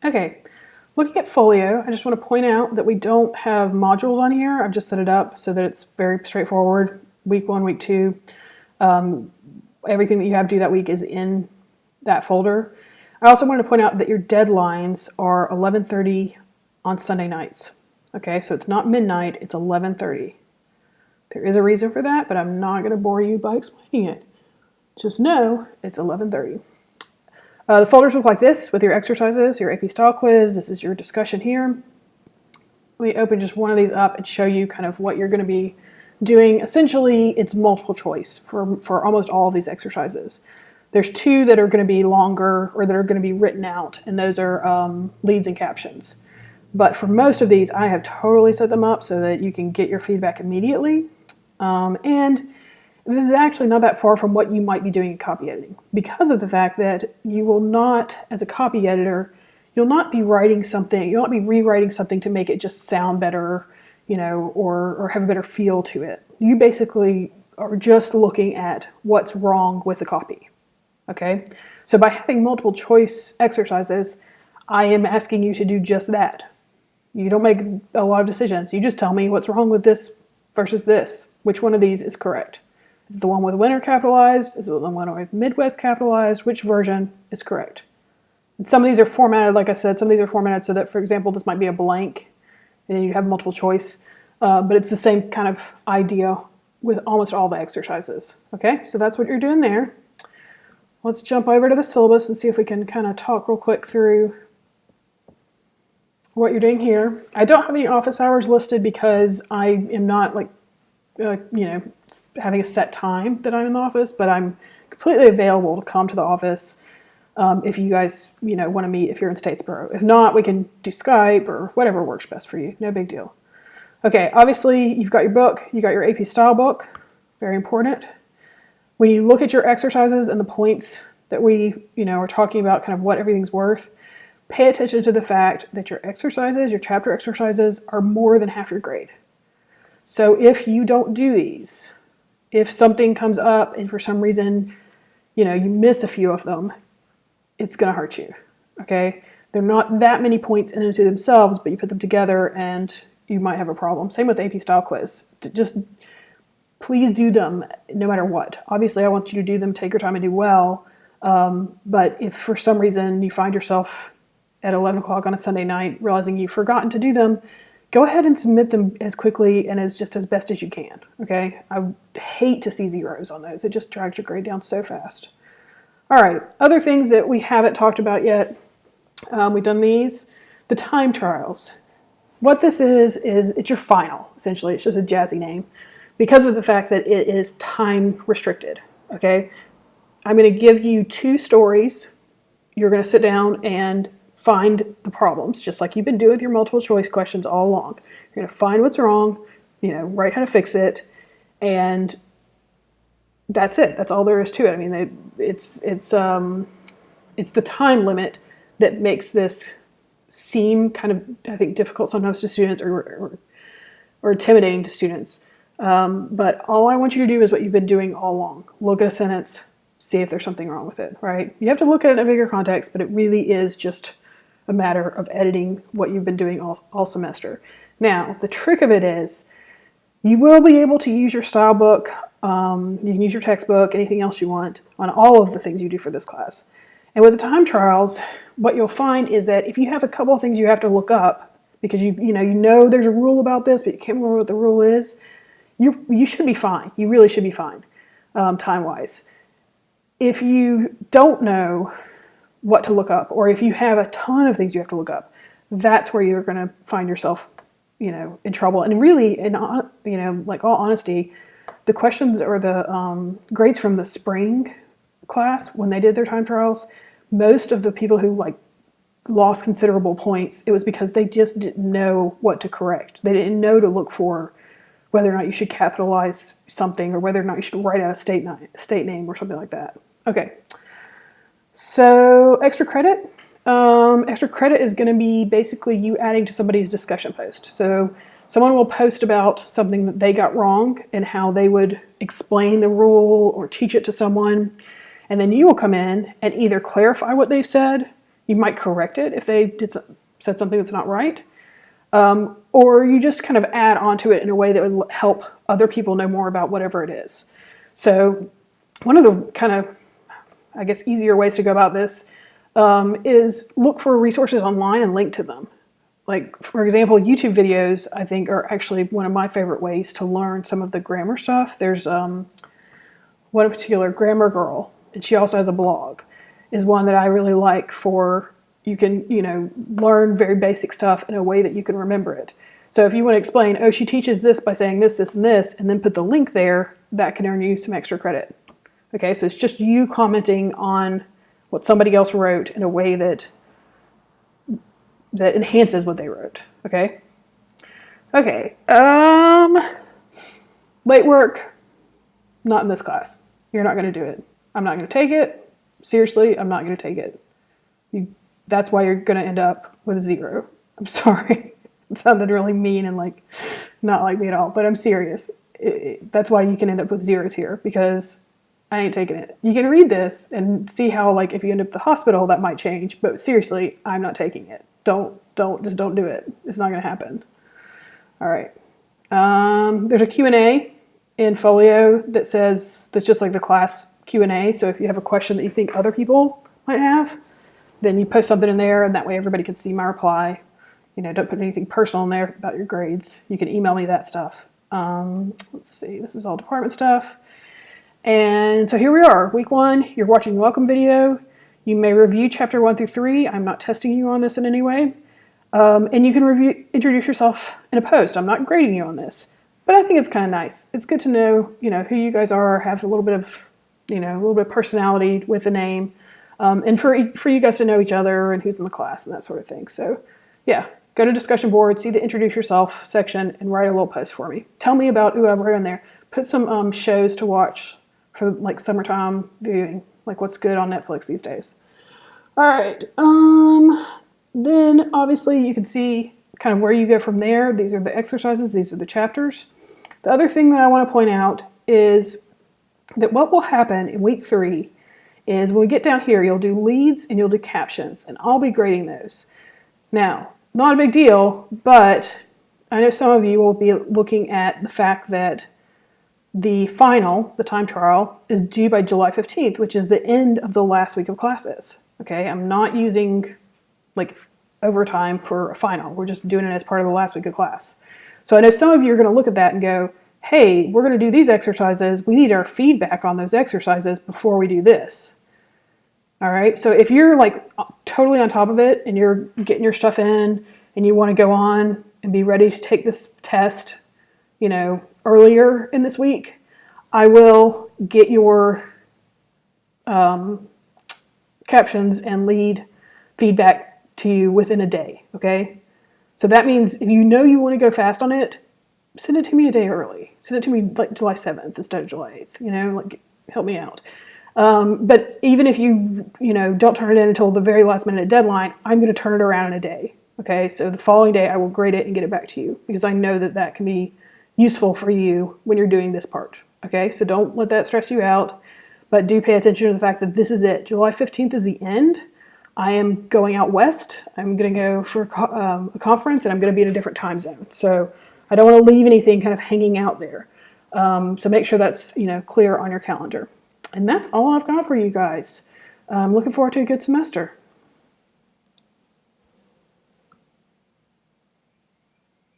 Okay, looking at Folio, I just want to point out that we don't have modules on here. I've just set it up so that it's very straightforward. Week 1, week 2. Everything that you have to do that week is in that folder. I also wanted to point out that your deadlines are 11:30 on Sunday nights. Okay, so it's not midnight, it's 11:30. There is a reason for that, but I'm not going to bore you by explaining it. Just know it's 11:30. The folders look like this with your exercises, your AP style quiz. This is your discussion here. Let me open just one of these up and show you kind of what you're going to be doing. Essentially, it's multiple choice for almost all of these exercises. There's 2 that are going to be longer or that are going to be written out, and those are leads and captions. But for most of these, I have totally set them up so that you can get your feedback immediately. And this is actually not that far from what you might be doing in copy editing, because of the fact that you will not, as a copy editor, you'll not be writing something, you'll not be rewriting something to make it just sound better, or have a better feel to it. You basically are just looking at what's wrong with the copy. Okay? So by having multiple choice exercises, I am asking you to do just that. You don't make a lot of decisions. You just tell me what's wrong with this versus this. Which one of these is correct? Is it the one with winter capitalized? Is it the one with Midwest capitalized? Which version is correct? And some of these are formatted, like I said, some of these are formatted so that, for example, this might be a blank, and then you have multiple choice. But it's the same kind of idea with almost all the exercises. Okay, so that's what you're doing there. Let's jump over to the syllabus and see if we can kind of talk real quick through what you're doing here. I don't have any office hours listed because I am not having a set time that I'm in the office, but I'm completely available to come to the office if you guys, want to meet if you're in Statesboro. If not, we can do Skype or whatever works best for you. No big deal. Okay, obviously you've got your book, you got your AP style book, very important. When you look at your exercises and the points that we, are talking about kind of what everything's worth, pay attention to the fact that your exercises, your chapter exercises, are more than half your grade. So if you don't do these, if something comes up and for some reason, you miss a few of them, it's going to hurt you, okay? They're not that many points in and to themselves, but you put them together and you might have a problem. Same with AP style quiz. Just please do them no matter what. Obviously, I want you to do them, take your time and do well, but if for some reason you find yourself at 11 o'clock on a Sunday night realizing you've forgotten to do them, go ahead and submit them as quickly and as best as you can, okay? I hate to see zeros on those. It just drags your grade down so fast. All right, other things that we haven't talked about yet. We've done these. The time trials. What this is it's your final, essentially. It's just a jazzy name because of the fact that it is time restricted, okay? I'm going to give you 2 stories. You're going to sit down and find the problems, just like you've been doing with your multiple choice questions all along. You're going to find what's wrong, write how to fix it, and that's it. That's all there is to it. I mean, it's the time limit that makes this seem kind of, I think, difficult sometimes to students or intimidating to students. But all I want you to do is what you've been doing all along. Look at a sentence, see if there's something wrong with it, right? You have to look at it in a bigger context, but it really is just a matter of editing what you've been doing all semester. Now, the trick of it is you will be able to use your style book. You can use your textbook, anything else you want on all of the things you do for this class. And with the time trials, what you'll find is that if you have a couple of things you have to look up because you know there's a rule about this, but you can't remember what the rule is, you should be fine. You really should be fine time-wise. If you don't know what to look up, or if you have a ton of things you have to look up, that's where you're going to find yourself, in trouble. And really, all honesty, the questions or the grades from the spring class, when they did their time trials, most of the people who lost considerable points, it was because they just didn't know what to correct. They didn't know to look for whether or not you should capitalize something or whether or not you should write out a state name or something like that. Okay. So extra credit. Extra credit is going to be basically you adding to somebody's discussion post. So someone will post about something that they got wrong and how they would explain the rule or teach it to someone. And then you will come in and either clarify what they've said, You might correct it if they said something that's not right. Or you just kind of add onto it in a way that would help other people know more about whatever it is. So one of the kind of, I guess, easier ways to go about this is look for resources online and link to them. Like, for example, YouTube videos, I think, are actually one of my favorite ways to learn some of the grammar stuff. There's one in particular, Grammar Girl, and she also has a blog, is one that I really like for, you can, learn very basic stuff in a way that you can remember it. So if you want to explain, oh, she teaches this by saying this, this, and this, and then put the link there, that can earn you some extra credit. Okay, so it's just you commenting on what somebody else wrote in a way that enhances what they wrote. Okay. Late work, not in this class. You're not going to do it. I'm not going to take it. Seriously, I'm not going to take it. That's why you're going to end up with a 0. I'm sorry. It sounded really mean and like not like me at all, but I'm serious. That's why you can end up with 0s here, because I ain't taking it. You can read this and see how, like, if you end up at the hospital, that might change, but seriously, I'm not taking it. Don't do it. It's not going to happen. All right. There's a Q&A in Folio that's just like the class Q&A. So if you have a question that you think other people might have, then you post something in there, and that way everybody can see my reply. Don't put anything personal in there about your grades. You can email me that stuff. Let's see. This is all department stuff. And so here we are. Week 1, you're watching the welcome video. You may review chapter 1 through 3. I'm not testing you on this in any way. And you can introduce yourself in a post. I'm not grading you on this, but I think it's kind of nice. It's good to know, who you guys are, have a little bit of personality with the name, and for you guys to know each other and who's in the class and that sort of thing. So yeah, go to discussion board, see the introduce yourself section, and write a little post for me. Tell me about who I've written on there. Put some shows to watch for like summertime viewing, like what's good on Netflix these days. All right. Then obviously you can see kind of where you go from there. These are the exercises. These are the chapters. The other thing that I want to point out is that what will happen in week 3 is when we get down here, you'll do leads and you'll do captions, and I'll be grading those. Now, not a big deal, but I know some of you will be looking at the fact that the final, the time trial, is due by July 15th, which is the end of the last week of classes. Okay, I'm not using like overtime for a final. We're just doing it as part of the last week of class. So I know some of you are going to look at that and go, hey, we're going to do these exercises. We need our feedback on those exercises before we do this. All right, so if you're like totally on top of it and you're getting your stuff in and you want to go on and be ready to take this test, earlier in this week, I will get your captions and lead feedback to you within a day, okay? So that means if you want to go fast on it, send it to me a day early. Send it to me like July 7th instead of July 8th, help me out. But even if you don't turn it in until the very last minute deadline, I'm going to turn it around in a day, okay? So the following day I will grade it and get it back to you, because I know that can be useful for you when you're doing this part, okay? So don't let that stress you out, but do pay attention to the fact that this is it. July 15th is the end. I am going out west. I'm going to go for a conference, and I'm going to be in a different time zone. So I don't want to leave anything kind of hanging out there. So make sure that's clear on your calendar. And that's all I've got for you guys. I'm looking forward to a good semester.